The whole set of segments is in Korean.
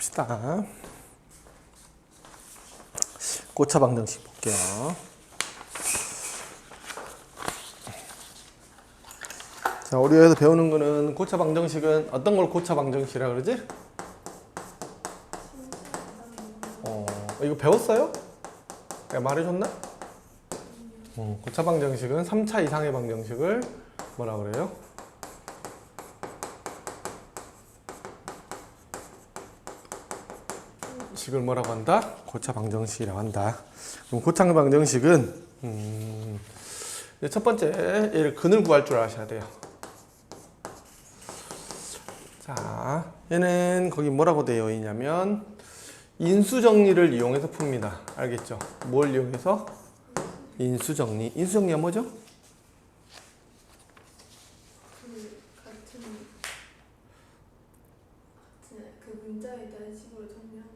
봅시다. 고차 방정식 볼게요. 자, 우리 여기서 배우는 거는 고차 방정식은 어떤 걸 고차 방정식이라 그러지? 이거 배웠어요? 내가 말해줬나? 고차 방정식은 3차 이상의 방정식을 뭐라 그래요? 식을 뭐라고 한다? 고차 방정식이라고 한다. 그럼 고차 방정식은 첫 번째 얘를 근을 구할 줄 아셔야 돼요. 자, 얘는 거기 뭐라고 되어 있냐면 인수정리를 이용해서 풉니다. 알겠죠? 뭘 이용해서? 인수정리. 인수정리가 뭐죠? 그 문자에 대한 식으로 정리하는.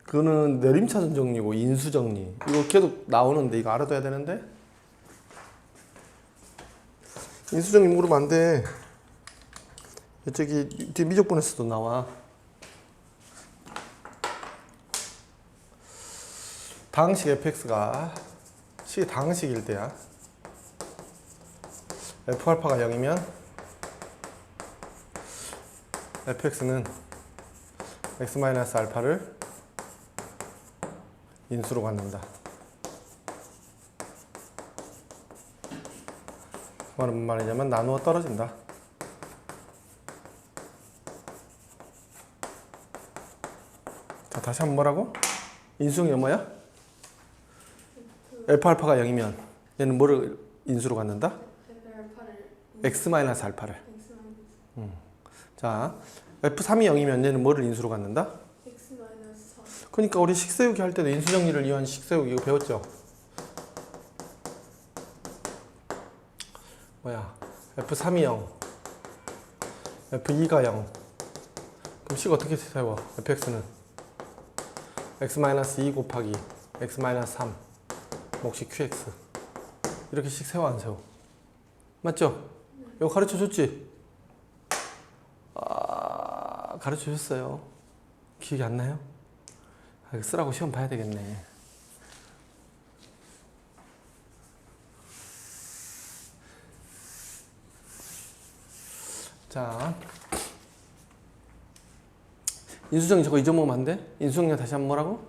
그거는 내림차순 정리고 인수정리. 이거 계속 나오는데 이거 알아둬야 되는데. 인수정리 물으면 안 돼. 저기 뒤에 미적분에서도 나와. 다항식 fx가 식이 다항식일 때야. f알파가 0이면 fx는 x-알파를 인수로 갖는다. 그 말은 무슨 말이냐면 나누어 떨어진다. 자, 다시 한번 뭐라고? 인수정리 뭐야? F알파가 0이면 얘는 뭐를 인수로 갖는다? x-알파를. 자, F3이 0이면 얘는 뭐를 인수로 갖는다? x-4. 그러니까 우리 식 세우기 할 때도 인수정리를 이용한 식 세우기 이거 배웠죠? 뭐야? F3이 0, F2가 0. 그럼 식 어떻게 세워? fx는 x-2 곱하기 x-3 몫이 qx. 이렇게 식 세워 안 세워? 맞죠? 이거 가르쳐 줬지? 가르쳐 줬어요. 기억이 안 나요? 이거 쓰라고 시험 봐야 되겠네. 자, 인수정리 저거 잊어먹으면 안 돼? 인수정리 다시 한번 뭐라고?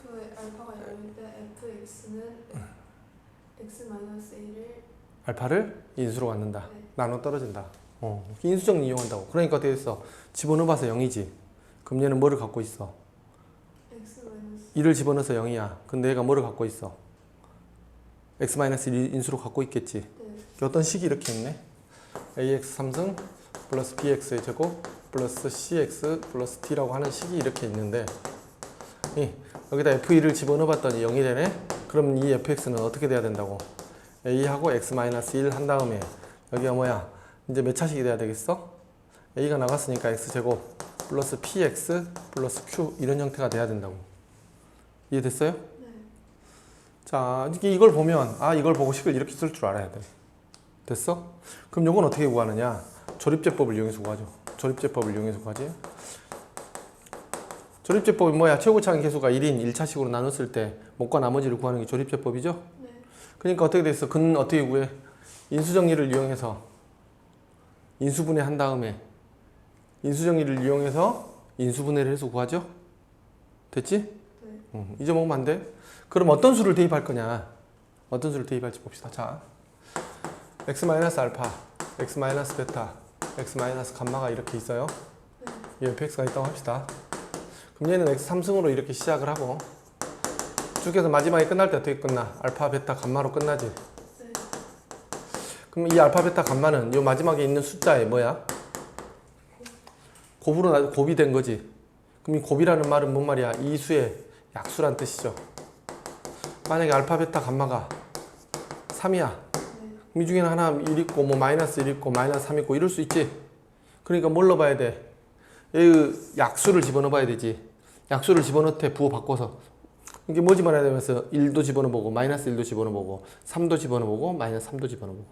f의 알파가 0인데 fx는 x-1을 알파를 인수로 갖는다. 네. 나눠 떨어진다. 인수정리 이용한다고. 그러니까 어떻게 했어? 집어넣어봐서 0이지. 그럼 얘는 뭐를 갖고 있어? x-. 2를 집어넣어서 0이야. 근데 얘가 뭐를 갖고 있어? x-1 인수로 갖고 있겠지. 네. 어떤 식이 이렇게 있네. ax 3승 플러스 bx의 제곱 플러스 cx 플러스 t라고 하는 식이 이렇게 있는데 여기다 f2를 집어넣어봤더니 0이 되네. 그럼 이 fx는 어떻게 돼야 된다고? a하고 x-1 한 다음에 여기가 뭐야? 이제 몇 차식이 돼야 되겠어? a가 나갔으니까 x제곱 플러스 px 플러스 q 이런 형태가 돼야 된다고. 이해됐어요? 네. 자, 이걸 보면 이걸 보고 식을 이렇게 쓸 줄 알아야 돼. 됐어? 그럼 요건 어떻게 구하느냐? 조립제법을 이용해서 구하죠. 조립제법을 이용해서 구하지. 조립제법이 뭐야? 최고차항 계수가 1인 1차식으로 나눴을 때 목과 나머지를 구하는 게 조립제법이죠? 네. 그러니까 어떻게 됐어? 근은 어떻게 구해? 인수정리를 이용해서 인수분해 한 다음에 인수정리를 이용해서 인수분해를 해서 구하죠? 됐지? 네. 잊어먹으면 안 돼? 그럼 어떤 수를 대입할 거냐? 어떤 수를 대입할지 봅시다. 자, x-알파, x-베타, x-감마가 이렇게 있어요. 이 fx가 있다고 합시다. 그럼 얘는 x3승으로 이렇게 시작을 하고 쭉 해서 마지막에 끝날 때 어떻게 끝나? 알파, 베타, 감마로 끝나지? 네. 그럼 이 알파, 베타, 감마는 이 마지막에 있는 숫자에 뭐야? 곱이 된 거지. 그럼 이 곱이라는 말은 뭔 말이야? 이 수의 약수란 뜻이죠. 만약에 알파, 베타, 감마가 3이야. 그럼 이 중에는 하나 1 있고 뭐 마이너스 1 있고 마이너스 3 있고 이럴 수 있지. 그러니까 뭘 넣어봐야 돼? 이 약수를 집어넣어 봐야 되지. 약수를 집어넣되 부호 바꿔서 이게 뭐 집어넣어야 되면서 1도 집어넣어보고 마이너스 1도 집어넣어보고 3도 집어넣어보고 마이너스 3도 집어넣어보고.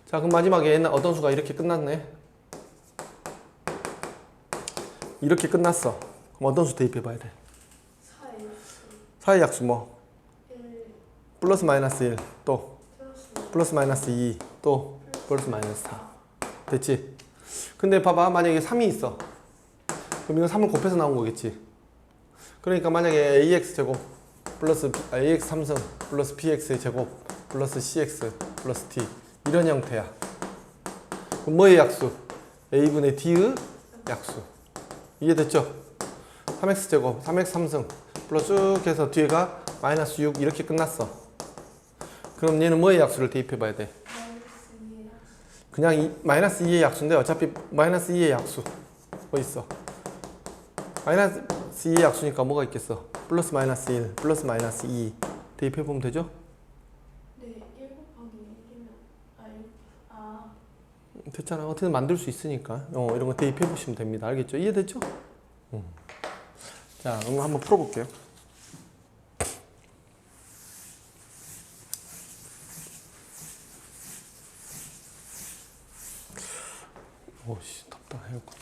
자, 그럼 마지막에 어떤 수가 이렇게 끝났네. 이렇게 끝났어. 그럼 어떤 수 대입해봐야 돼? 4x 사의 약수 뭐? 1 플러스 마이너스 1, 또 플러스 플러스 마이너스 2, 또 플러스 마이너스 4. 됐지? 근데 봐봐, 만약에 3이 있어. 그럼 이거 3을 곱해서 나온 거겠지. 그러니까 만약에 ax 제곱 플러스 ax 3승 플러스 bx의 제곱 플러스 cx 플러스 d 이런 형태야. 그럼 뭐의 약수? a분의 d의 약수. 이해됐죠? 3x 제곱 3x 3승 플러스 쭉 해서 뒤에가 마이너스 6 이렇게 끝났어. 그럼 얘는 뭐의 약수를 대입해봐야 돼? 마이너스 2랑 그냥 마이너스 2의 약수인데 어차피 마이너스 2의 약수 뭐 있어? 마이너스 2의 약수니까 뭐가 있겠어? 플러스 마이너스 1 플러스 마이너스 2 대입해보면 되죠? 네, 1 곱하기 1이면 됐잖아. 어떻게든 만들 수 있으니까 이런 거 대입해보시면 됩니다. 알겠죠? 이해됐죠? 자, 그럼 한번 풀어볼게요. 오씨, 덥다. 에어컨.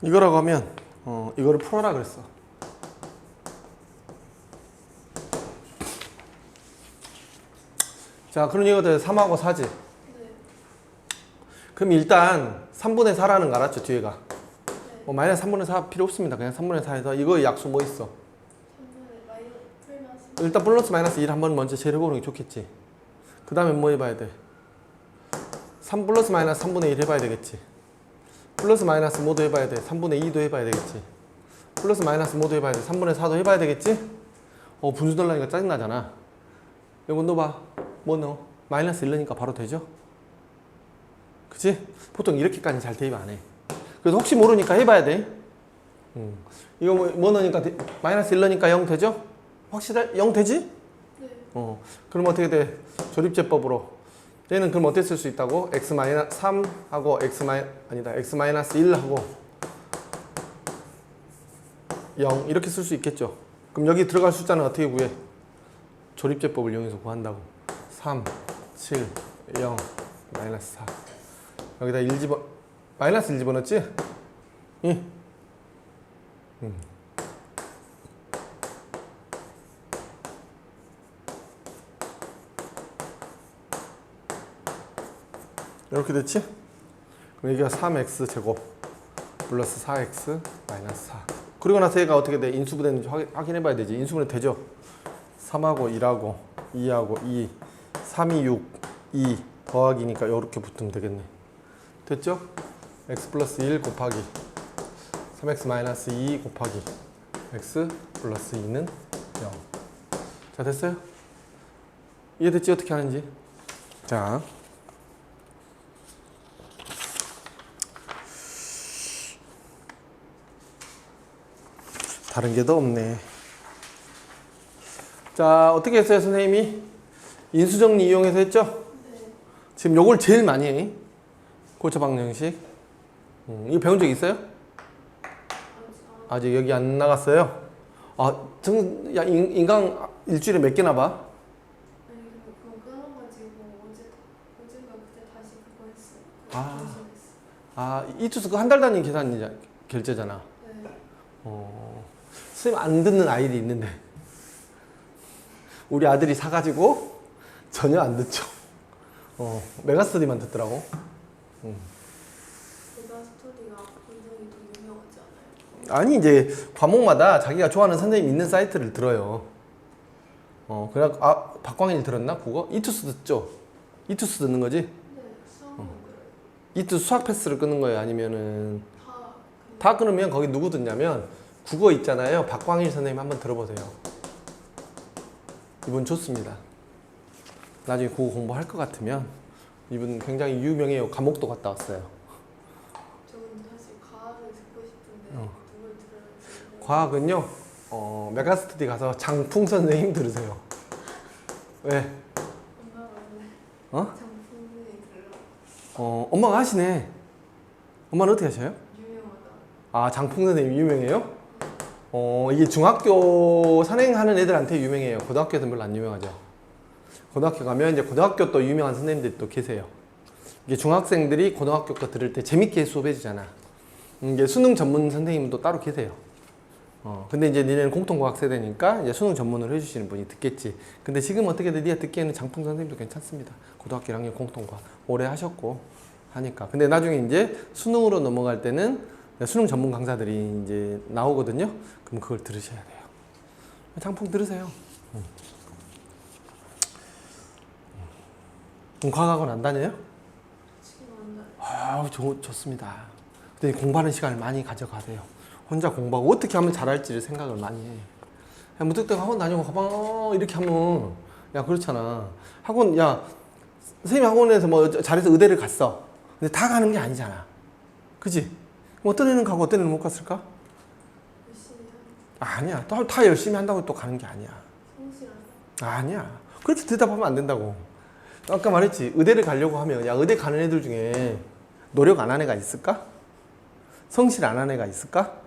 이거라고 하면 이거를 풀어라 그랬어. 자, 그럼 이거들 3하고 4지. 네, 그럼 일단 3분의 4라는 거 알았죠? 뒤에가. 네. 마이너스 3분의 4 필요 없습니다. 그냥 3분의 4에서 이거의 약수 뭐 있어? 3분의 마이너스 일단 플러스 마이너스 1 한번 먼저 재려보는 게 좋겠지. 그 다음에 뭐 해봐야 돼? 3 플러스 마이너스 3분의 1 해봐야 되겠지. 플러스 마이너스 모두 해봐야 돼. 3분의 2도 해봐야 되겠지. 플러스 마이너스 모두 해봐야 돼. 3분의 4도 해봐야 되겠지? 분수 넣으려니까 짜증나잖아. 이거 넣어봐. 뭐 넣어? 마이너스 1 넣으니까 바로 되죠? 그치? 보통 이렇게까지 잘 대입 안 해. 그래서 혹시 모르니까 해봐야 돼. 이거 뭐 넣으니까 마이너스 1 넣으니까 0 되죠? 확실해? 0 되지? 네, 그럼 어떻게 돼? 조립제법으로 얘는 그럼 어떻게 쓸 수 있다고? x 마이너스 3하고 x 마이너스 1하고 0 이렇게 쓸 수 있겠죠. 그럼 여기 들어갈 숫자는 어떻게 구해? 조립제법을 이용해서 구한다고. 3, 7, 0, 마이너스 4 여기다 1 마이너스 1 집어넣었지? 응. 이렇게 됐지? 그럼 여기가 3x 제곱 플러스 4x 마이너스 4 그리고 나서 얘가 어떻게 돼? 인수분해되는지 확인해 봐야 되지. 인수분해 되죠? 3하고 1하고 2하고 2 3이 6 2 더하기니까 이렇게 붙으면 되겠네. 됐죠? x 플러스 1 곱하기 3x 마이너스 2 곱하기 x 플러스 2는 0. 자, 됐어요? 이해됐지? 어떻게 하는지? 자, 다른 게 더 없네. 자, 어떻게 했어요, 선생님이? 인수정리 이용해서 했죠? 네. 지금 요걸 제일 많이 해. 고쳐 방정식. 이거 배운 적 있어요? 아직 여기 안 나갔어요? 야, 인강 일주일에 몇 개나 봐? 아니 근데 그거 끊어가지고 어젠가 그때 다시 그거 했어요. 아. 결제했어요. 이투스 그 한 달 단위 결제잖아. 네. 선생님 안 듣는 아이들이 있는데 우리 아들이 사가지고 전혀 안 듣죠. 메가스터디만 듣더라고. 메가스터디가 굉장히 더 유명하지 않아요? 아니 이제 과목마다 자기가 좋아하는 선생님 있는 사이트를 들어요. 그래 박광일 들었나? 국어? 이투스 듣죠? 이투스 듣는 거지? 네, 수학은 그래요. 이투스 수학 패스를 끊는 거예요? 아니면은 다 다 끊으면 거기 누구 듣냐면 국어 있잖아요. 박광일 선생님 한번 들어보세요. 이분 좋습니다. 나중에 국어 공부할 것 같으면 이분 굉장히 유명해요. 감옥도 갔다 왔어요. 저는 사실 과학을 듣고 싶은데 누굴 들어야 될지 과학은요. 메가스터디 가서 장풍 선생님 들으세요. 왜? 엄마가 원래 어? 장풍선생님 들으러 엄마가 하시네. 엄마는 어떻게 하셔요? 유명하다. 아, 장풍 선생님 유명해요? 이게 중학교 선행하는 애들한테 유명해요. 고등학교에서는 별로 안 유명하죠. 고등학교 가면 이제 고등학교 또 유명한 선생님들이 또 계세요. 이게 중학생들이 고등학교 거 들을 때 재밌게 수업해 주잖아. 이게 수능 전문 선생님도 따로 계세요. 근데 이제 니네는 공통과학 세대니까 이제 수능 전문으로 해주시는 분이 듣겠지. 근데 지금 어떻게든 니가 듣기에는 장풍 선생님도 괜찮습니다. 고등학교 1학년 공통과학 오래 하셨고 하니까. 근데 나중에 이제 수능으로 넘어갈 때는 수능 전문 강사들이 이제 나오거든요. 그럼 그걸 들으셔야 돼요. 장풍 들으세요. 과학학원 안 다녀요? 지금 안 다. 좋습니다. 근데 공부하는 시간을 많이 가져가세요. 혼자 공부하고 어떻게 하면 잘할지를 생각을 많이 해. 야, 무턱대고 학원 다니고 가방 이렇게 하면 야 그렇잖아. 학원 야 선생님 학원에서 뭐 잘해서 의대를 갔어. 근데 다 가는 게 아니잖아. 그지? 어떤 애는 가고 어떤 애는 못 갔을까? 열심히 하는. 아니야. 또 다 열심히 한다고 또 가는 게 아니야. 성실하다. 아니야. 그렇게 대답하면 안 된다고. 아까 말했지. 의대를 가려고 하면 야 의대 가는 애들 중에 노력 안 한 애가 있을까? 성실 안 한 애가 있을까?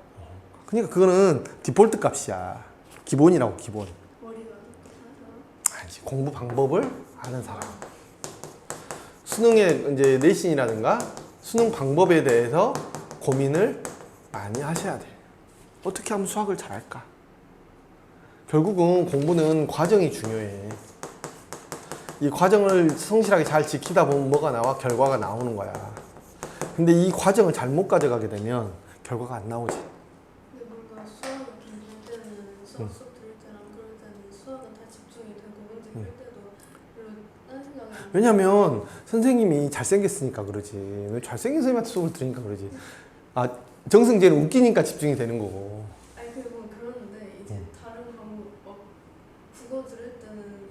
그러니까 그거는 디폴트 값이야. 기본이라고 기본. 머리가 하나. 아니지. 공부 방법을 아는 사람. 수능의 이제 내신이라든가 수능 방법에 대해서 고민을 많이 하셔야 돼. 어떻게 하면 수학을 잘할까? 결국은 공부는 과정이 중요해. 이 과정을 성실하게 잘 지키다 보면 뭐가 나와? 결과가 나오는 거야. 근데 이 과정을 잘못 가져가게 되면 결과가 안 나오지. 근데 뭔가 수학을 공부할 때는 수학 수업 들을 때랑 그럴 때는 수학은 다 집중이 되고 문제 풀 때도 별로 딴 생각이 안 나. 왜냐면 선생님이 잘생겼으니까 그러지. 너 잘생긴 선생님한테 수업을 들으니까 그러지. 아, 정승재는 웃기니까 집중이 되는 거고. 아니 그리고 그러는데 이제 다른 과목 막 국어 들을 때는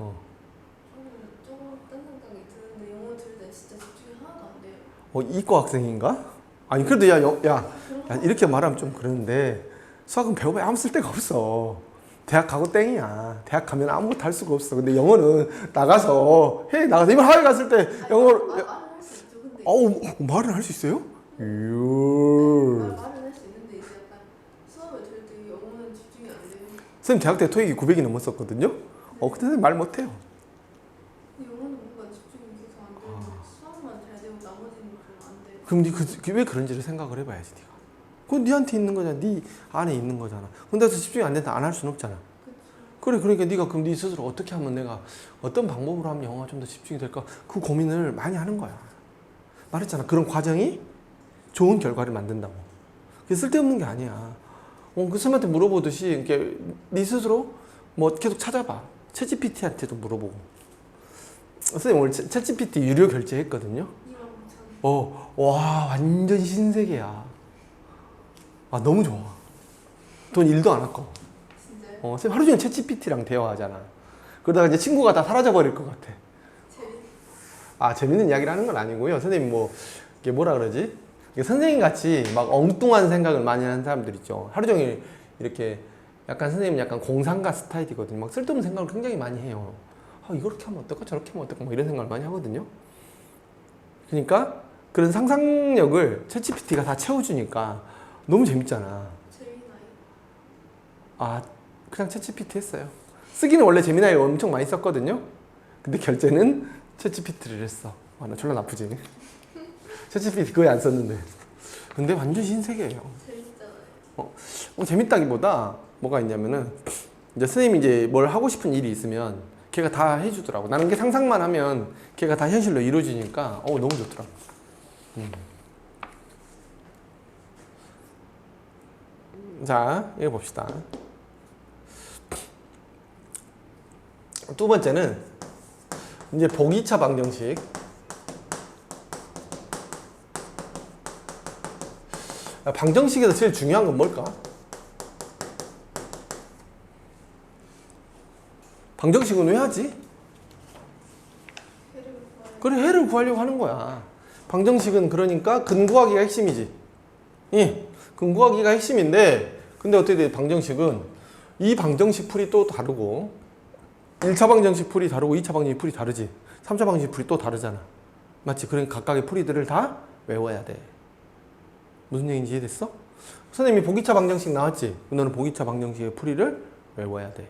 조금 딴 생각이 드는데 영어 들을 때 진짜 집중이 하나도 안 돼요. 이과 학생인가? 아니 그래도 야, 이렇게 말하면 좀 그러는데 수학은 배워봐야 아무 쓸데가 없어. 대학 가고 땡이야. 대학 가면 아무것도 할 수가 없어. 근데 영어는 나가서 이번 하회 갔을 때 영어를 말은 할 수 있죠. 근데 말을 할 수 있어요? 이야. 말은 할 수 있는데 이제 약간 수업을 들을 때 영어는 집중이 안 돼요. 선생님 대학 때 토익이 900이 넘었었거든요. 근데 선생님 말 못해요. 근데 영어는 뭔가 집중이 계속 안 되는데 수학만 잘 되고 나머지는 별로 안 돼요. 그럼 왜 그런지를 생각을 해봐야지 네가. 그건 니한테 있는 거잖아. 네 안에 있는 거잖아. 근데서 집중이 안 된다 안 할 수는 없잖아. 그래 그러니까 네가 그럼 네 스스로 어떻게 하면 내가 어떤 방법으로 하면 영어가 좀 더 집중이 될까 그 고민을 많이 하는 거야. 말했잖아. 그런 과정이 좋은 결과를 만든다고. 그게 쓸데없는 게 아니야. 그 선생님한테 물어보듯이 이렇게 네 스스로 뭐 계속 찾아봐. 챗GPT한테도 물어보고. 선생님 오늘 챗GPT 유료 결제했거든요. 2만 9천. 와 완전 신세계야. 아 너무 좋아. 돈 1도 안 아까워. 진짜요? 선생님 하루 종일 챗GPT랑 대화하잖아. 그러다가 이제 친구가 다 사라져버릴 것 같아. 재밌는 이야기를 하는 건 아니고요. 선생님 이게 뭐라 그러지? 이게 선생님 같이 막 엉뚱한 생각을 많이 하는 사람들 있죠. 하루 종일 이렇게 약간 선생님 약간 공상가 스타일이거든요. 막 쓸데없는 생각을 굉장히 많이 해요. 이렇게 하면 어떨까? 저렇게 하면 어떨까? 막 이런 생각을 많이 하거든요. 그러니까 그런 상상력을 챗GPT가 다 채워주니까 너무 재밌잖아. 재미나요? 그냥 챗GPT 했어요. 쓰기는 원래 재미나이 엄청 많이 썼거든요. 근데 결제는 챗GPT를 했어. 나 졸라 나쁘지. 챗GPT 거의 안 썼는데. 근데 완전 신세계예요. 재밌잖아요. 재밌다기보다 뭐가 있냐면은 이제 선생님이 이제 뭘 하고 싶은 일이 있으면 걔가 다 해주더라고. 나는 게 상상만 하면 걔가 다 현실로 이루어지니까 너무 좋더라고. 자, 읽어봅시다. 두 번째는 이제 보기차 방정식. 방정식에서 제일 중요한 건 뭘까? 방정식은 왜 하지? 그래, 해를 구하려고 하는 거야. 방정식은 그러니까 근구하기가 핵심이지. 예, 근구하기가 핵심인데 근데 어떻게 돼? 방정식은 이 방정식 풀이 또 다르고 1차 방정식 풀이 다르고 2차 방정식 풀이 다르지. 3차 방정식 풀이 또 다르잖아. 맞지? 그러니까 각각의 풀이들을 다 외워야 돼. 무슨 얘기인지 이해됐어? 선생님이 보기차 방정식 나왔지? 너는 보기차 방정식의 풀이를 외워야 돼.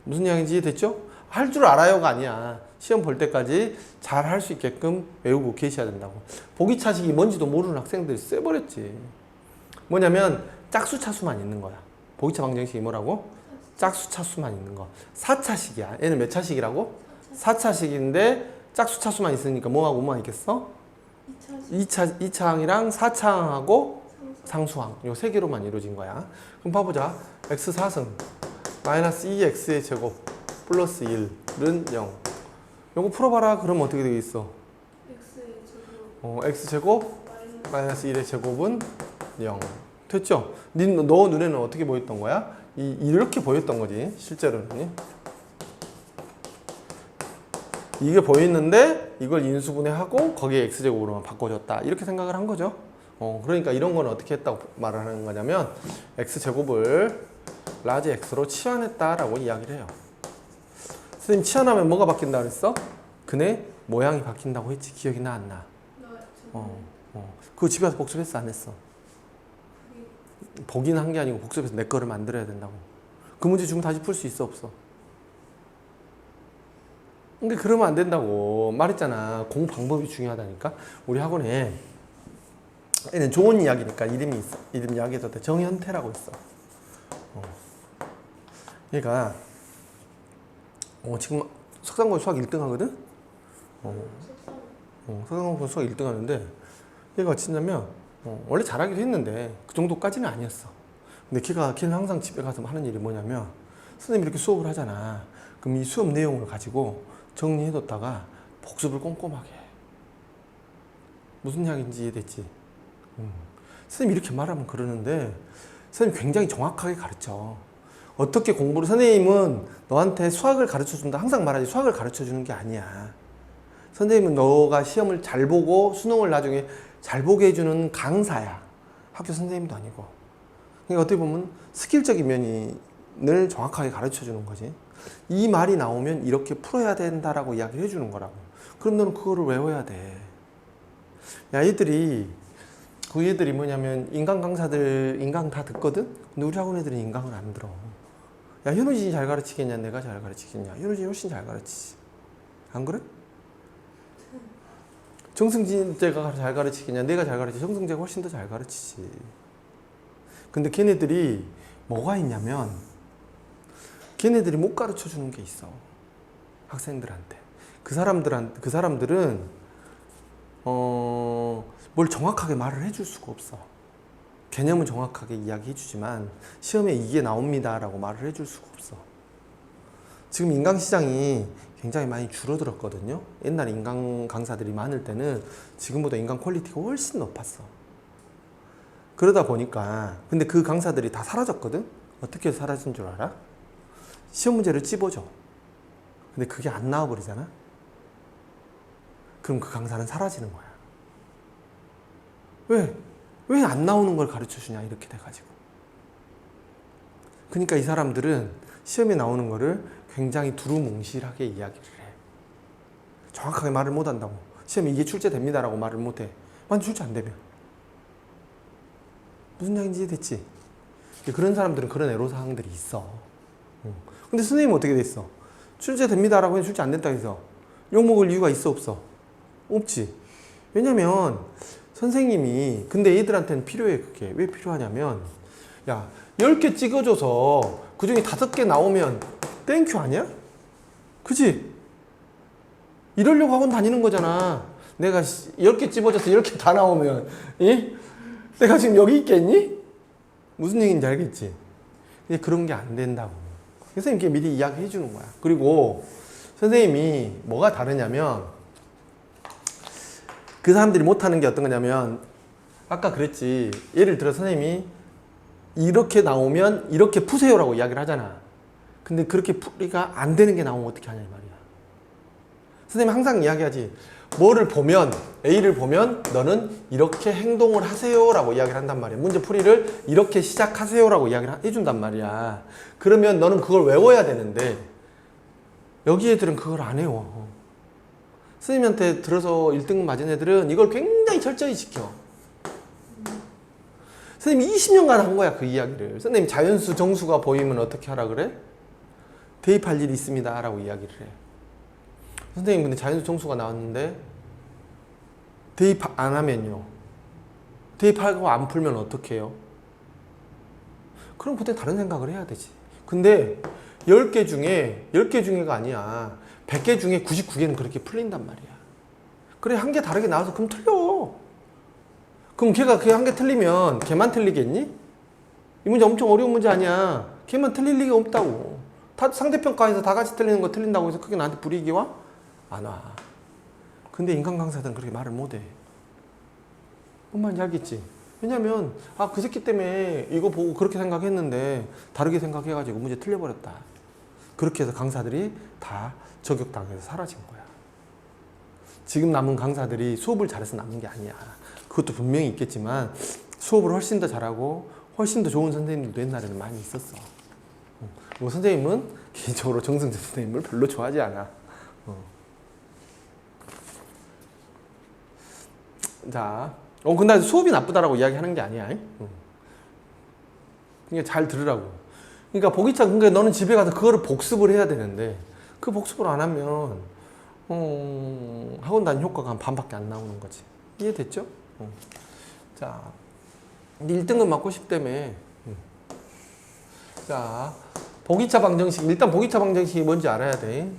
무슨 얘기인지 이해됐죠? 할 줄 알아요가 아니야. 시험 볼 때까지 잘 할 수 있게끔 외우고 계셔야 된다고. 보기차식이 뭔지도 모르는 학생들이 쎄버렸지. 뭐냐면 짝수 차수만 있는 거야. 보기차 방정식이 뭐라고? 짝수 차수만 있는 거. 4차식이야. 얘는 몇 차식이라고? 4차식인데 짝수 차수만 있으니까 뭐하고 뭐만 있겠어? 2차항이랑 4차항하고 상수항. 요 세 개로만 이루어진 거야. 그럼 봐보자. x4승 마이너스 2x의 제곱 플러스 1은 0. 요거 풀어봐라. 그러면 어떻게 되겠어? x제곱 마이너스 1의 제곱은 0. 됐죠? 너 눈에는 어떻게 보였던 거야? 이렇게 보였던 거지. 실제로는. 이게 보였는데 이걸 인수분해하고 거기에 x제곱으로만 바꿔줬다. 이렇게 생각을 한 거죠. 그러니까 이런 건 어떻게 했다고 말을 하는 거냐면 x제곱을 라지 x로 치환했다라고 이야기를 해요. 선생님 치환하면 뭐가 바뀐다 그랬어? 근의 모양이 바뀐다고 했지. 기억이 나 안 나? 그거 집에 가서 복습했어 안 했어? 보긴 한 게 아니고 복습해서 내 거를 만들어야 된다고. 그 문제 지금 다시 풀 수 있어 없어? 근데 그러면 안 된다고 말했잖아. 공 방법이 중요하다니까. 우리 학원에 얘는 좋은 이야기니까 이름이 있어. 이름 이야기해도 돼. 정현태라고 있어. 얘가 지금 석상고시 수학 1등 하거든? 석상고시 수학 1등 하는데 얘가 어찌냐면 원래 잘하기도 했는데 그 정도까지는 아니었어. 근데 걔는 항상 집에 가서 하는 일이 뭐냐면 선생님이 이렇게 수업을 하잖아. 그럼 이 수업 내용을 가지고 정리해뒀다가 복습을 꼼꼼하게 해. 무슨 이야기인지 이해됐지? 선생님이 이렇게 말하면 그러는데 선생님 굉장히 정확하게 가르쳐. 어떻게 공부를 선생님은 너한테 수학을 가르쳐준다 항상 말하지 수학을 가르쳐주는 게 아니야. 선생님은 너가 시험을 잘 보고 수능을 나중에 잘 보게 해주는 강사야. 학교 선생님도 아니고. 그러니까 어떻게 보면 스킬적인 면을 정확하게 가르쳐주는 거지. 이 말이 나오면 이렇게 풀어야 된다라고 이야기를 해주는 거라고. 그럼 너는 그거를 외워야 돼. 야, 그 애들이 뭐냐면 인강 강사들 인강 다 듣거든? 근데 우리 학원 애들은 인강을 안 들어. 야, 현우진이 잘 가르치겠냐? 내가 잘 가르치겠냐? 현우진이 훨씬 잘 가르치지. 안 그래? 정승진제가 잘 가르치겠냐? 내가 잘 가르치지. 정승재가 훨씬 더 잘 가르치지. 근데 걔네들이 뭐가 있냐면 걔네들이 못 가르쳐 주는 게 있어. 학생들한테. 그 사람들은 뭘 정확하게 말을 해줄 수가 없어. 개념은 정확하게 이야기해 주지만 시험에 이게 나옵니다 라고 말을 해줄 수가 없어. 지금 인강 시장이 굉장히 많이 줄어들었거든요. 옛날에 인강 강사들이 많을 때는 지금보다 인강 퀄리티가 훨씬 높았어. 그러다 보니까 근데 그 강사들이 다 사라졌거든. 어떻게 사라진 줄 알아? 시험 문제를 찝어줘. 근데 그게 안 나와버리잖아. 그럼 그 강사는 사라지는 거야. 왜 안 나오는 걸 가르쳐 주냐 이렇게 돼가지고. 그러니까 이 사람들은 시험에 나오는 거를 굉장히 두루뭉실하게 이야기를 해. 정확하게 말을 못한다고. 시험에 이게 출제됩니다라고 말을 못해. 완전 출제 안 되면. 무슨 얘기인지 이해됐지? 그런 사람들은 그런 애로사항들이 있어. 근데 선생님은 어떻게 돼 있어? 출제됩니다라고 해서 출제 안 됐다 해서 욕먹을 이유가 있어 없어? 없지. 왜냐면 선생님이 근데 애들한테는 필요해. 그게 왜 필요하냐면 야 10개 찍어줘서 그중에 5개 나오면 땡큐 아니야? 그치? 이러려고 학원 다니는 거잖아. 내가 10개 집어줘서 10개 다 나오면 내가 지금 여기 있겠니? 무슨 얘기인지 알겠지? 근데 그런 게 안 된다고. 선생님께 미리 이야기해 주는 거야. 그리고 선생님이 뭐가 다르냐면 그 사람들이 못하는 게 어떤 거냐면 아까 그랬지. 예를 들어 선생님이 이렇게 나오면 이렇게 푸세요라고 이야기를 하잖아. 근데 그렇게 풀이가 안 되는 게 나오면 어떻게 하냐 이 말이야. 선생님 항상 이야기하지. 뭐를 보면 A를 보면 너는 이렇게 행동을 하세요 라고 이야기를 한단 말이야. 문제 풀이를 이렇게 시작하세요 라고 이야기를 해준단 말이야. 그러면 너는 그걸 외워야 되는데 여기 애들은 그걸 안 해요. 선생님한테 들어서 1등급 맞은 애들은 이걸 굉장히 철저히 지켜. 선생님이 20년간 한 거야, 그 이야기를. 선생님 자연수 정수가 보이면 어떻게 하라 그래? 대입할 일이 있습니다 라고 이야기를 해. 선생님 근데 자연수 정수가 나왔는데 대입 안 하면요, 대입하고 안 풀면 어떻게 해요? 그럼 그때 다른 생각을 해야 되지. 근데 10개 중에가 아니야, 100개 중에 99개는 그렇게 풀린단 말이야. 그래, 한 개 다르게 나와서 그럼 틀려. 그럼 걔가 그 한 개 틀리면 걔만 틀리겠니? 이 문제 엄청 어려운 문제 아니야. 걔만 틀릴 리가 없다고. 상대평가에서 다 같이 틀리는 거 틀린다고 해서 그게 나한테 불이익이 와? 안 와. 근데 인간 강사들은 그렇게 말을 못해. 뭔 말인지 알겠지? 왜냐면 그 새끼 때문에 이거 보고 그렇게 생각했는데 다르게 생각해가지고 문제 틀려버렸다. 그렇게 해서 강사들이 다 저격당해서 사라진 거야. 지금 남은 강사들이 수업을 잘해서 남은 게 아니야. 그것도 분명히 있겠지만 수업을 훨씬 더 잘하고 훨씬 더 좋은 선생님들도 옛날에는 많이 있었어. 뭐 선생님은 개인적으로 정승재 선생님을 별로 좋아하지 않아. 자, 근데 수업이 나쁘다라고 이야기하는 게 아니야. 그러니까 잘 들으라고. 그러니까 보기차, 그러니까 너는 집에 가서 그거를 복습을 해야 되는데 그 복습을 안 하면 학원 다닌 효과가 한 반밖에 안 나오는 거지. 이해됐죠? 자, 1등급 맞고 싶다며. 자, 보기차 방정식. 일단 보기차 방정식이 뭔지 알아야 돼.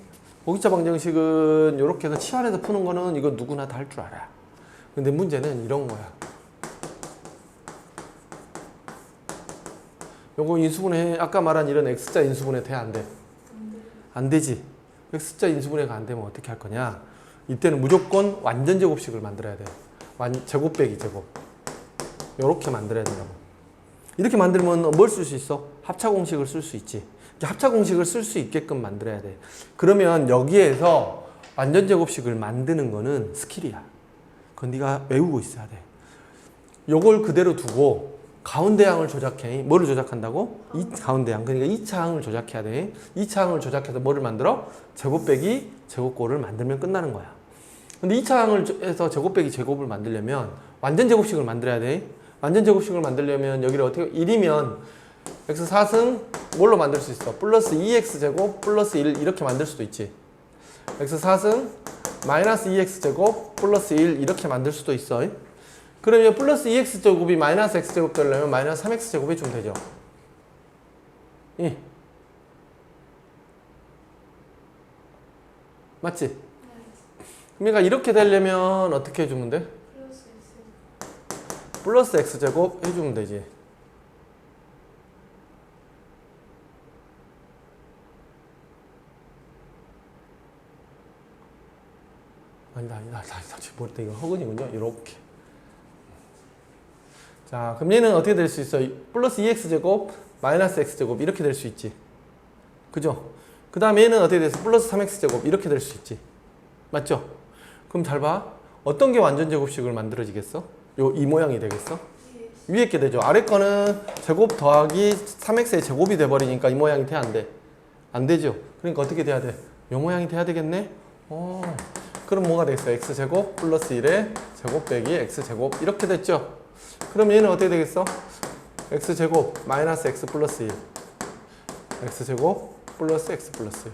보기차 방정식은 이렇게 해서 치환해서 푸는 거는 이거 누구나 다 할 줄 알아. 근데 문제는 이런 거야. 요거 인수분해, 아까 말한 이런 X자 인수분해 돼, 안 돼? 안 되지. X자 인수분해가 안 되면 어떻게 할 거냐? 이때는 무조건 완전 제곱식을 만들어야 돼. 제곱 빼기 제곱. 요렇게 만들어야 된다고. 이렇게 만들면 뭘 쓸 수 있어? 합차 공식을 쓸 수 있지. 합차 공식을 쓸 수 있게끔 만들어야 돼. 그러면 여기에서 완전 제곱식을 만드는 거는 스킬이야. 그건 네가 외우고 있어야 돼. 요걸 그대로 두고 가운데 항을 조작해. 뭐를 조작한다고? 이 가운데 항. 그러니까 2차 항을 조작해야 돼. 2차 항을 조작해서 뭐를 만들어? 제곱 빼기 제곱꼴을 만들면 끝나는 거야. 근데 2차 항을 해서 제곱 빼기 제곱을 만들려면 완전 제곱식을 만들어야 돼. 완전 제곱식을 만들려면 여기를 어떻게, 1이면 x 4승 뭘로 만들 수 있어? 플러스 2x제곱 플러스 1 이렇게 만들 수도 있지. x 4승 마이너스 2x제곱 플러스 1 이렇게 만들 수도 있어. 그러면 플러스 2x제곱이 마이너스 x제곱 되려면 마이너스 3x제곱 해주면 되죠. 맞지? 그러니까 이렇게 되려면 어떻게 해주면 돼? 플러스 x제곱 해주면 되지. 아니다. 다시 모르겠다. 이거 허근이군요. 이렇게. 자, 그럼 얘는 어떻게 될 수 있어? 플러스 2x제곱 마이너스 x제곱 이렇게 될 수 있지. 그죠? 그 다음에 얘는 어떻게 돼서 플러스 3x제곱 이렇게 될 수 있지. 맞죠? 그럼 잘 봐. 어떤 게 완전 제곱식을 만들어지겠어? 이 모양이 되겠어? 위에 게 되죠. 아래 거는 제곱 더하기 3x의 제곱이 돼버리니까 이 모양이 돼, 안 돼? 안 되죠. 그러니까 어떻게 돼야 돼? 이 모양이 돼야 되겠네? 그럼 뭐가 되겠어? x제곱 플러스 1의 제곱 빼기 x제곱 이렇게 됐죠? 그럼 얘는 어떻게 되겠어? x제곱 마이너스 x 플러스 1 x제곱 플러스 x 플러스 1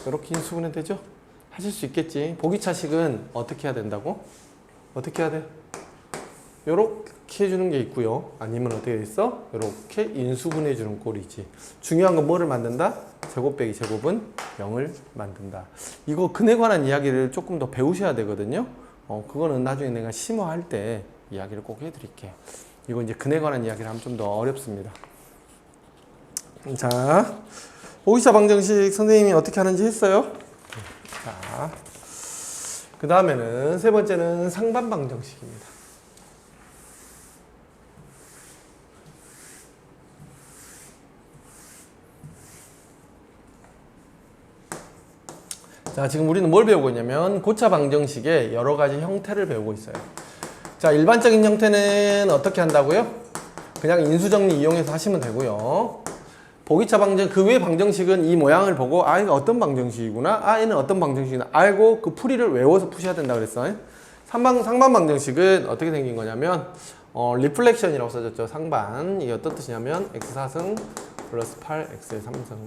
이렇게 인수분해 되죠? 하실 수 있겠지. 보기차식은 어떻게 해야 된다고? 어떻게 해야 돼? 요렇게 해주는 게 있고요. 아니면 어떻게 돼 있어? 요렇게 인수분해 주는 꼴이지. 중요한 건 뭐를 만든다? 제곱 빼기 제곱은 0을 만든다. 이거 근에 관한 이야기를 조금 더 배우셔야 되거든요. 그거는 나중에 내가 심화할 때 이야기를 꼭 해드릴게요. 이거 이제 근에 관한 이야기를 하면 좀 더 어렵습니다. 자, 보기차 방정식 선생님이 어떻게 하는지 했어요? 자, 그 다음에는 세 번째는 상반 방정식입니다. 자, 지금 우리는 뭘 배우고 있냐면 고차 방정식의 여러 가지 형태를 배우고 있어요. 자, 일반적인 형태는 어떻게 한다고요? 그냥 인수정리 이용해서 하시면 되고요. 보기차 방정 그 외 방정식은 이 모양을 보고 아 이거 어떤 방정식이구나, 아 얘는 어떤 방정식이구나 알고 그 풀이를 외워서 푸셔야 된다 그랬어. 상반 방정식은 어떻게 생긴 거냐면 리플렉션이라고 써졌죠. 상반 이게 어떤 뜻이냐면 x 4승 플러스 8 x의 3승.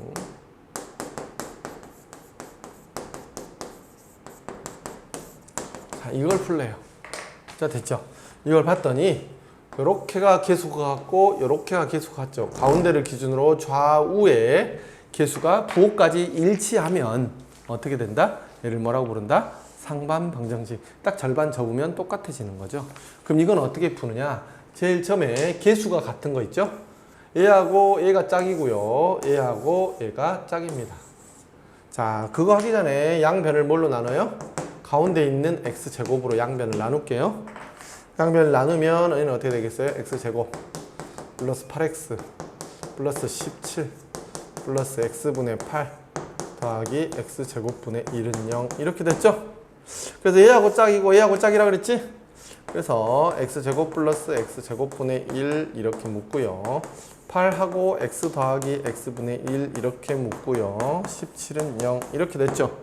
자 이걸 풀래요. 자 됐죠. 이걸 봤더니 요렇게가 개수가 같고 요렇게가 개수가 같죠. 가운데를 기준으로 좌우의 개수가 부호까지 일치하면 어떻게 된다? 얘를 뭐라고 부른다? 상반 방정식. 딱 절반 접으면 똑같아지는 거죠. 그럼 이건 어떻게 푸느냐? 제일 처음에 개수가 같은 거 있죠? 얘하고 얘가 짝이고요. 얘하고 얘가 짝입니다. 자, 그거 하기 전에 양변을 뭘로 나눠요? 가운데 있는 x제곱으로 양변을 나눌게요. 양변을 나누면 얘는 어떻게 되겠어요? x제곱 플러스 8x 플러스 17 플러스 x분의 8 더하기 x제곱분의 1은 0 이렇게 됐죠? 그래서 얘하고 짝이고 얘하고 짝이라 그랬지? 그래서 x제곱 플러스 x제곱분의 1 이렇게 묶고요. 8하고 x 더하기 x분의 1 이렇게 묶고요. 17은 0 이렇게 됐죠?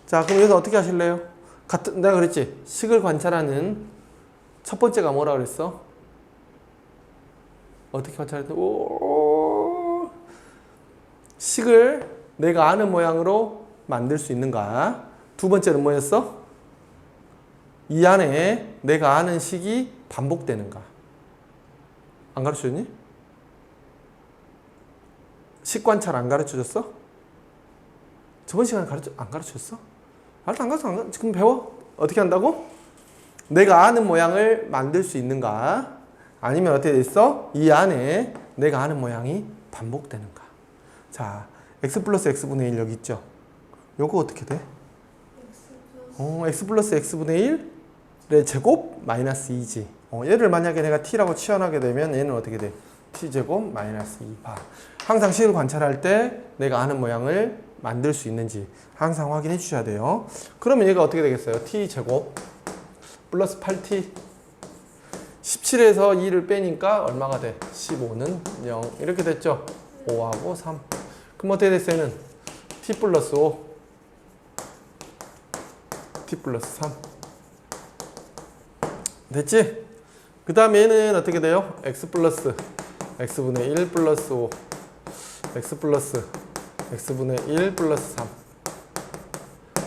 자 그럼 여기서 어떻게 하실래요? 내가 그랬지? 식을 관찰하는 첫 번째가 뭐라 그랬어? 어떻게 관찰했대? 식을 내가 아는 모양으로 만들 수 있는가? 두 번째는 뭐였어? 이 안에 내가 아는 식이 반복되는가? 안 가르쳐줬니? 식 관찰 안 가르쳐줬어? 저번 시간에 안 가르쳐줬어? 알았어, 안 가르쳐. 지금 배워. 어떻게 한다고? 내가 아는 모양을 만들 수 있는가? 아니면 어떻게 됐어? 이 안에 내가 아는 모양이 반복되는가? 자, x 플러스 x분의 1 여기 있죠? 요거 어떻게 돼? x 플러스 x분의 1의 제곱 마이너스 2지. 얘를 만약에 내가 t라고 치환하게 되면 얘는 어떻게 돼? t제곱 마이너스 2바. 항상 식을 관찰할 때 내가 아는 모양을 만들 수 있는지 항상 확인해 주셔야 돼요. 그러면 얘가 어떻게 되겠어요? t제곱 플러스 8t 17에서 2를 빼니까 얼마가 돼? 15는 0 이렇게 됐죠? 5하고 3 그럼 어떻게 됐어요? 얘는 t 플러스 5 t 플러스 3 됐지? 그 다음에 얘는 어떻게 돼요? x 플러스 x분의 1 플러스 5 x 플러스 x분의 1 플러스 3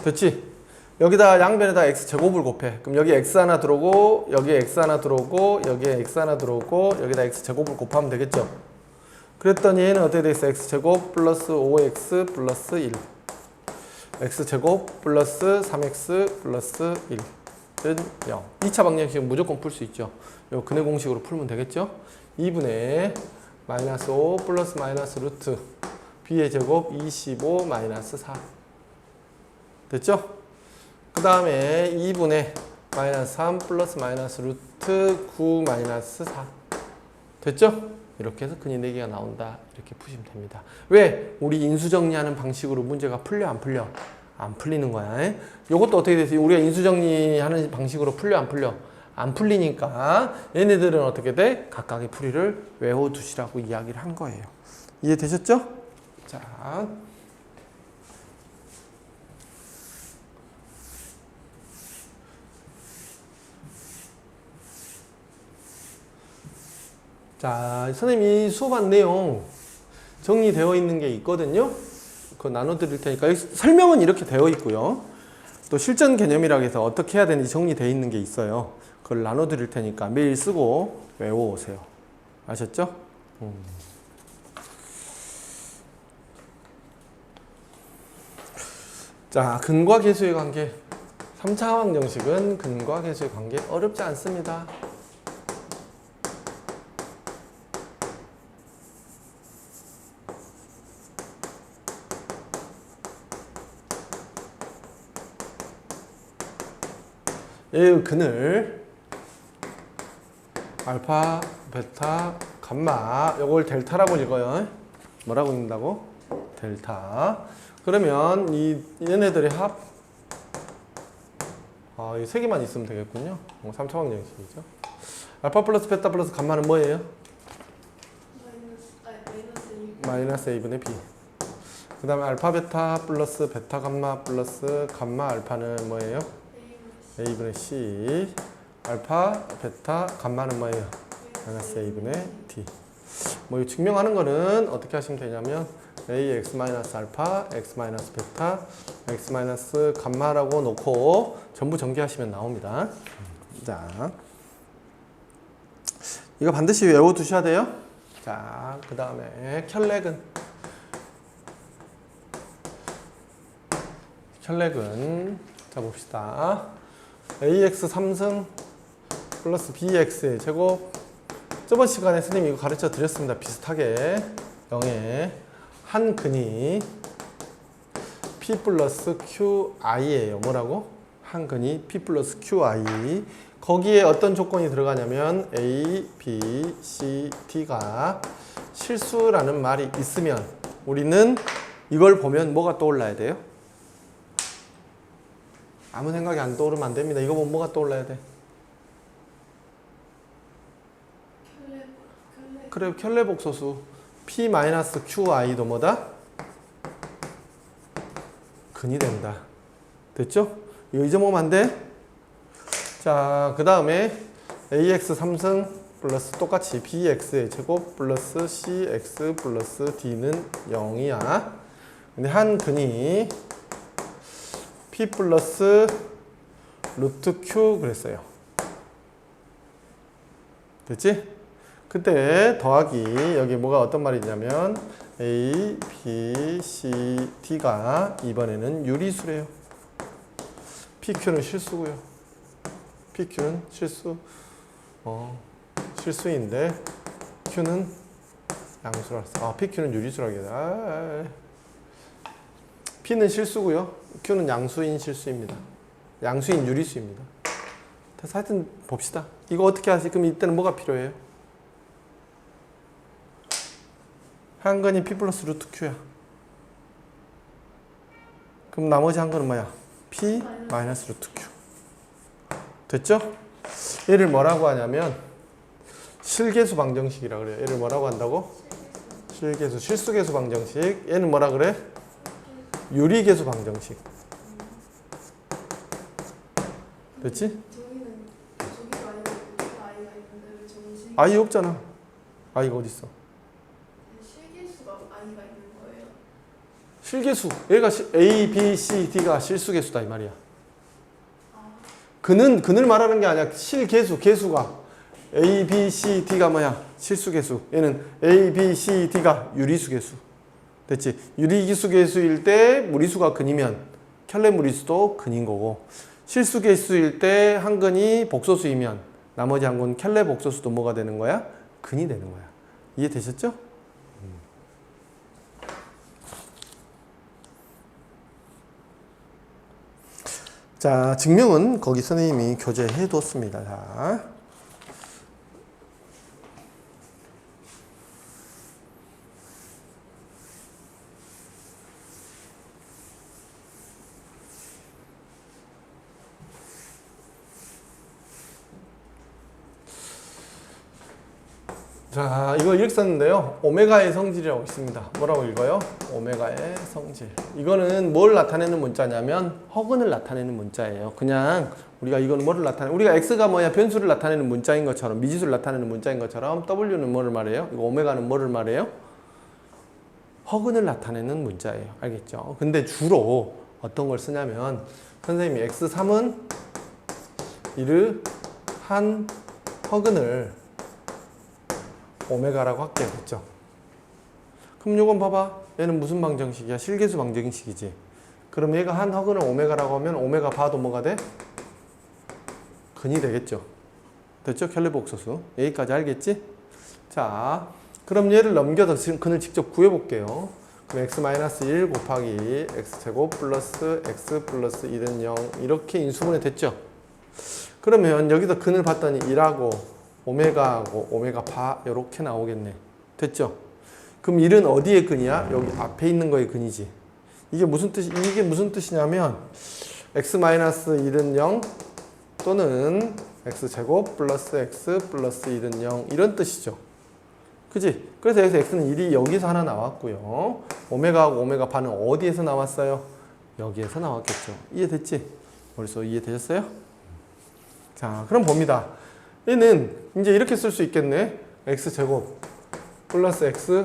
됐지? 여기다 양변에다 x제곱을 곱해. 그럼 여기 x 하나 들어오고 여기에 x 하나 들어오고 여기에 x 하나 들어오고 여기다 x제곱을 곱하면 되겠죠? 그랬더니 얘는 어떻게 되겠어? x제곱 플러스 5x 플러스 1 x제곱 플러스 3x 플러스 1은 0 2차 방정식은 무조건 풀 수 있죠. 요 근해 공식으로 풀면 되겠죠? 2분의 마이너스 5 플러스 마이너스 루트 b의 제곱 25 마이너스 4 됐죠? 그 다음에 2분의 마이너스 3 플러스 마이너스 루트 9 마이너스 4 됐죠? 이렇게 해서 근이 4개가 나온다 이렇게 푸시면 됩니다. 왜? 우리 인수정리하는 방식으로 문제가 풀려 안 풀려? 안 풀리는 거야. 이것도 어떻게 됐어요? 우리가 인수정리하는 방식으로 풀려 안 풀려? 안 풀리니까 얘네들은 어떻게 돼? 각각의 풀이를 외워두시라고 이야기를 한 거예요. 이해되셨죠? 자, 선생님이 수업한 내용 정리되어 있는 게 있거든요. 그거 나눠드릴 테니까 여기 설명은 이렇게 되어 있고요. 또 실전 개념이라고 해서 어떻게 해야 되는지 정리되어 있는 게 있어요. 그걸 나눠드릴 테니까 매일 쓰고 외워오세요. 아셨죠? 자, 근과 계수의 관계. 3차 방정식은 근과 계수의 관계 어렵지 않습니다. 얘의 근을 알파, 베타, 감마 요걸 델타라고 읽어요. 뭐라고 읽는다고? 델타. 그러면 얘네들의 합 이 세 개만 있으면 되겠군요. 3차 방정식이죠. 알파 플러스 베타 플러스 감마는 뭐예요? 마이너스 마이너스 a분의 b. 그 다음에 알파 베타 플러스 베타 감마 플러스 감마 알파는 뭐예요? a분의 c. 알파 베타 감마는 뭐예요? 마이너스 a분의 d. 뭐 이거 증명하는 거는 어떻게 하시면 되냐면 a x 마이너스 알파 x 마이너스 베타 x 마이너스 감마라고 놓고 전부 전개하시면 나옵니다. 자, 이거 반드시 외워두셔야 돼요. 자, 그 다음에 켤레근 자 봅시다. ax 3승 플러스 bx의 제곱. 저번 시간에 선생님이 이거 가르쳐 드렸습니다. 비슷하게 0에 한 근이 p 플러스 qi예요. 뭐라고? 한 근이 p 플러스 qi. 거기에 어떤 조건이 들어가냐면 a, b, c, d가 실수라는 말이 있으면 우리는 이걸 보면 뭐가 떠올라야 돼요? 아무 생각이 안 떠오르면 안 됩니다. 이거 보면 뭐가 떠올라야 돼? 그래, 켤레 복소수 p-qi도 뭐다? 근이 된다. 됐죠? 이거 잊어먹으면 안 돼? 자, 그 다음에 ax 3승 플러스 똑같이 bx의 제곱 플러스 cx 플러스 d는 0이야. 근데 한 근이 p 플러스 루트 q 그랬어요. 됐지? 그때 더하기 여기 뭐가 어떤 말이냐면 a, b, c, d가 이번에는 유리수래요. pq는 실수고요. pq는 실수인데 q는 양수라 했어. pq는 유리수라고 해요. p는 실수고요. q는 양수인 실수입니다. 양수인 유리수입니다. 그래서 하여튼 봅시다. 이거 어떻게 하지? 그럼 이때는 뭐가 필요해요? 한 건이 p 플러스 루트 q야. 그럼 나머지 한 거는 뭐야? p 마이너스 루트 q. 됐죠? 얘를 뭐라고 하냐면 실계수 방정식이라고 그래요. 얘를 뭐라고 한다고? 실계수, 실수계수 방정식. 얘는 뭐라 그래? 유리계수 방정식. 됐지? 아이 없잖아. 아이가 어디 있어? 실계수. 얘가 A, B, C, D가 실수계수다 이 말이야. 근을 말하는 게 아니야. 실계수, 계수가 A, B, C, D가 뭐야? 실수계수. 얘는 A, B, C, D가 유리수계수. 됐지? 유리수계수일 때 무리수가 근이면 켤레 무리수도 근인 거고, 실수계수일 때 한 근이 복소수이면 나머지 한 근은 켤레 복소수도 뭐가 되는 거야? 근이 되는 거야. 이해되셨죠? 자, 증명은 거기 선생님이 교재해 뒀습니다. 자. 자, 이거 이렇게 썼는데요. 오메가의 성질이라고 있습니다. 뭐라고 읽어요? 오메가의 성질. 이거는 뭘 나타내는 문자냐면 허근을 나타내는 문자예요. 그냥 우리가 이거는 뭐를 나타내? 우리가 x가 뭐야? 변수를 나타내는 문자인 것처럼, 미지수를 나타내는 문자인 것처럼 w는 뭐를 말해요? 이거 오메가는 뭐를 말해요? 허근을 나타내는 문자예요. 알겠죠? 근데 주로 어떤 걸 쓰냐면 선생님이 x3은 이를 한 허근을 오메가라고 할게요. 그렇죠? 그럼 요건 봐봐. 얘는 무슨 방정식이야? 실계수 방정식이지. 그럼 얘가 한 허근을 오메가라고 하면 오메가 봐도 뭐가 돼? 근이 되겠죠. 됐죠? 켤레 복소수. 여기까지 알겠지? 자, 그럼 얘를 넘겨서 근을 직접 구해볼게요. 그럼 x-1 곱하기 x제곱 플러스 x 플러스 2는 0 이렇게 인수분해 됐죠? 그러면 여기서 근을 봤더니 1하고 오메가하고 오메가 바 이렇게 나오겠네. 됐죠? 그럼 1은 어디의 근이야? 여기 앞에 있는 거의 근이지. 이게 무슨 뜻이냐면 x-1은 0 또는 x제곱 플러스 x 플러스 1은 0 이런 뜻이죠. 그지? 그래서 여기서 x는 1이 여기서 하나 나왔고요. 오메가하고 오메가 반은 어디에서 나왔어요? 여기에서 나왔겠죠. 이해됐지? 벌써 이해되셨어요? 자, 그럼 봅니다. 얘는 이제 이렇게 쓸 수 있겠네. x제곱 플러스 x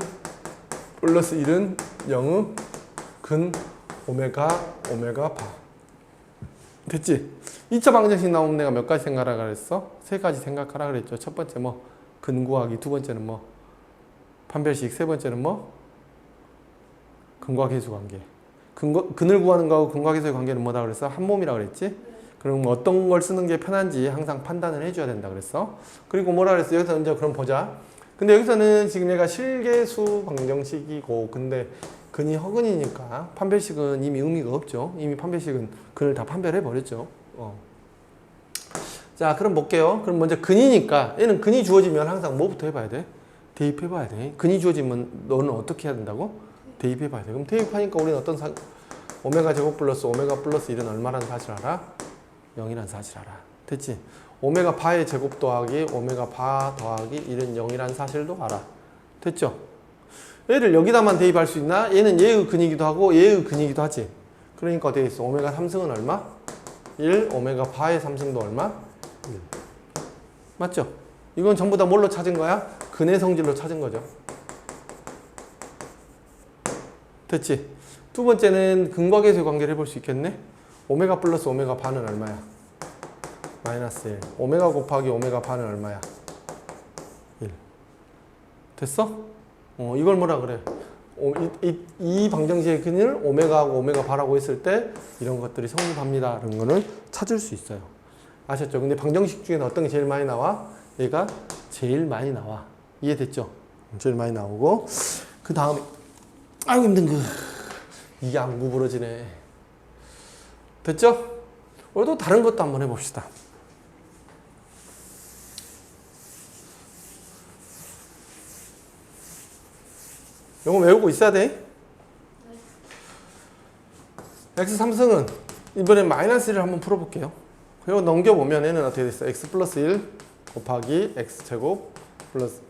플러스 1은 0의 근 오메가 바. 됐지? 2차 방정식 나오면 내가 몇 가지 생각하라 그랬어? 3가지 생각하라 그랬죠. 첫 번째 뭐 근 구하기, 두 번째는 뭐 판별식, 세 번째는 뭐 근과 계수 관계. 근을 구하는 거하고 근과 계수의 관계는 뭐다 그랬어? 한 몸이라 그랬지? 그럼 어떤 걸 쓰는 게 편한지 항상 판단을 해줘야 된다 그랬어. 그리고 뭐라 그랬어? 여기서 이제 그럼 보자. 근데 여기서는 지금 얘가 실계수 방정식이고, 근데 근이 허근이니까 판별식은 이미 의미가 없죠. 이미 판별식은 근을 다 판별해 버렸죠. 자, 그럼 볼게요. 그럼 먼저 근이니까 얘는 근이 주어지면 항상 뭐부터 해봐야 돼? 대입해 봐야 돼. 근이 주어지면 너는 어떻게 해야 된다고? 대입해 봐야 돼. 그럼 대입하니까 우리는 어떤 오메가 제곱 플러스 오메가 플러스 1은 얼마라는 사실 알아? 0이라는 사실 알아. 됐지? 오메가 바의 제곱 더하기 오메가 바 더하기 1은 0이라는 사실도 알아. 됐죠? 얘를 여기다만 대입할 수 있나? 얘는 얘의 근이기도 하고 얘의 근이기도 하지. 그러니까 어떻게 있어? 오메가 3승은 얼마? 1. 오메가 바의 3승도 얼마? 1. 맞죠? 이건 전부 다 뭘로 찾은 거야? 근의 성질로 찾은 거죠. 됐지? 두 번째는 근과 계수의 관계를 해볼 수 있겠네? 오메가 플러스 오메가 바는 얼마야? 마이너스 1. 오메가 곱하기 오메가 바는 얼마야? 1. 됐어? 이걸 뭐라 그래? 이 방정식의 근을 오메가하고 오메가 바라고 했을 때 이런 것들이 성립합니다. 이런 거를 찾을 수 있어요. 아셨죠? 근데 방정식 중에는 어떤 게 제일 많이 나와? 얘가 제일 많이 나와. 이해됐죠? 제일 많이 나오고, 그 다음에 아이고 힘든 이게 안 구부러지네. 됐죠? 오늘도 다른 것도 한번 해봅시다. 이거 외우고 있어야 돼. x 3승은 이번엔 마이너스 1을 한번 풀어볼게요. 그리고 넘겨보면 얘는 어떻게 됐어? x 플러스 1 곱하기 x 제곱 플러스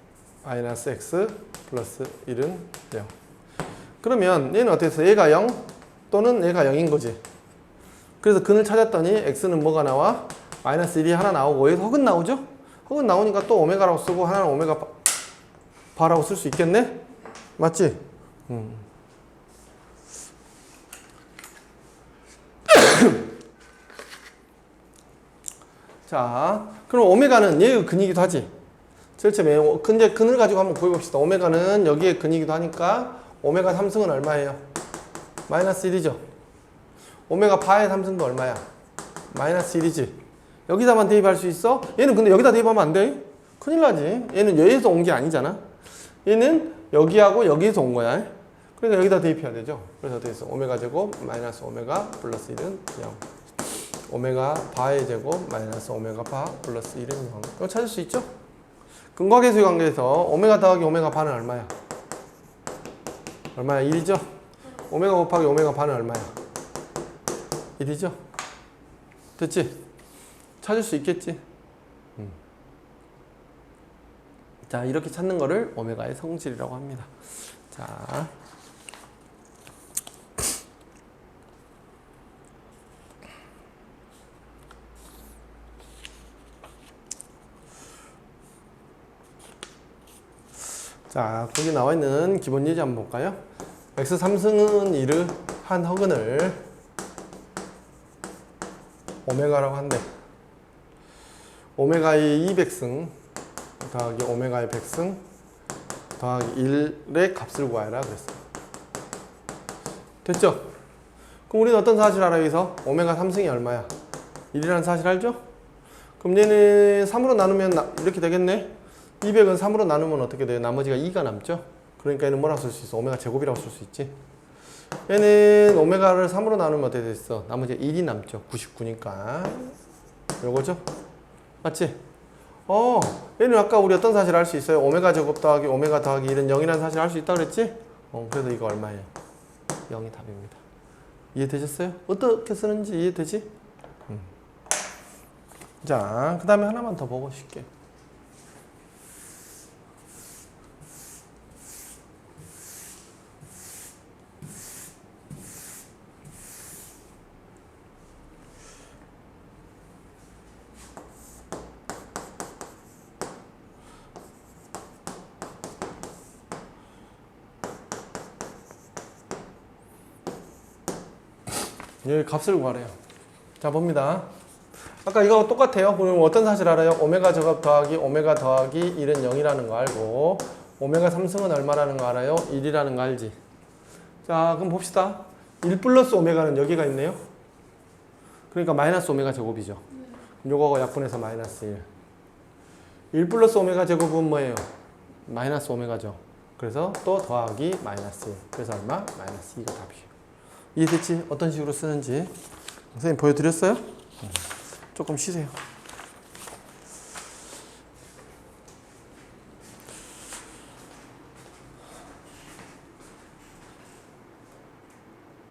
마이너스 x 플러스 1은 0. 그러면 얘는 어떻게 됐어? 얘가 0 또는 얘가 0인 거지. 그래서 근을 찾았더니 x는 뭐가 나와? 마이너스 1이 하나 나오고 여기서 허근 나오죠? 허근 나오니까 또 오메가라고 쓰고 하나는 오메가 바라고 쓸 수 있겠네? 맞지? 자, 그럼 오메가는 얘의 근이기도 하지. 절대 근데 근을 가지고 한번 구해봅시다. 오메가는 여기에 근이기도 하니까 오메가 3승은 얼마예요? 마이너스 1이죠. 오메가 바의 3승도 얼마야? 마이너스 1이지. 여기다만 대입할 수 있어? 얘는 근데 여기다 대입하면 안 돼. 큰일 나지. 얘는 여기에서 온 게 아니잖아. 얘는 여기하고 여기에서 온 거야. 그러니까 여기다 대입해야 되죠. 그래서 어떻게 했어? 오메가 제곱 마이너스 오메가 플러스 1은 0. 오메가 바의 제곱 마이너스 오메가 바 플러스 1은 0. 이거 찾을 수 있죠? 근과 계수의 관계에서 오메가 더하기 오메가 바는 얼마야? 얼마야? 1이죠? 오메가 곱하기 오메가 바는 얼마야? 1이죠? 됐지? 찾을 수 있겠지? 자, 이렇게 찾는 거를 오메가의 성질이라고 합니다. 자, 거기 나와 있는 기본 예제 한번 볼까요? x 3승은 이르 한 허근을 오메가라고 한대. 오메가의 200승 더하기 오메가의 100승 더하기 1의 값을 구하라 그랬어. 됐죠? 그럼 우리는 어떤 사실 알아? 여기서 오메가 3승이 얼마야? 1이라는 사실 알죠? 그럼 얘는 3으로 나누면 이렇게 되겠네? 200은 3으로 나누면 어떻게 돼요? 나머지가 2가 남죠? 그러니까 얘는 뭐라고 쓸 수 있어? 오메가 제곱이라고 쓸 수 있지? 얘는 오메가를 3으로 나누면 어떻게 됐어? 나머지가 1이 남죠? 99니까 요거죠? 맞지? 얘는 아까 우리 어떤 사실 알 수 있어요? 오메가 제곱 더하기 오메가 더하기 1은 0이라는 사실 알 수 있다 그랬지? 그래서 이거 얼마예요? 0이 답입니다. 이해되셨어요? 어떻게 쓰는지 이해되지? 자, 그 다음에 하나만 더 보고 싶게. 여기 값을 구하래요. 자, 봅니다. 아까 이거 똑같아요. 그럼 어떤 사실 알아요? 오메가 제곱 더하기 오메가 더하기 1은 0이라는 거 알고, 오메가 3승은 얼마라는 거 알아요? 1이라는 거 알지? 자, 그럼 봅시다. 1 플러스 오메가는 여기가 있네요. 그러니까 마이너스 오메가 제곱이죠. 요거가 약분해서 마이너스 1. 1 플러스 오메가 제곱은 뭐예요? 마이너스 오메가죠. 그래서 또 더하기 마이너스 1. 그래서 얼마? 마이너스 2가 답이에요. 이해됐지? 어떤 식으로 쓰는지 선생님 보여드렸어요? 조금 쉬세요.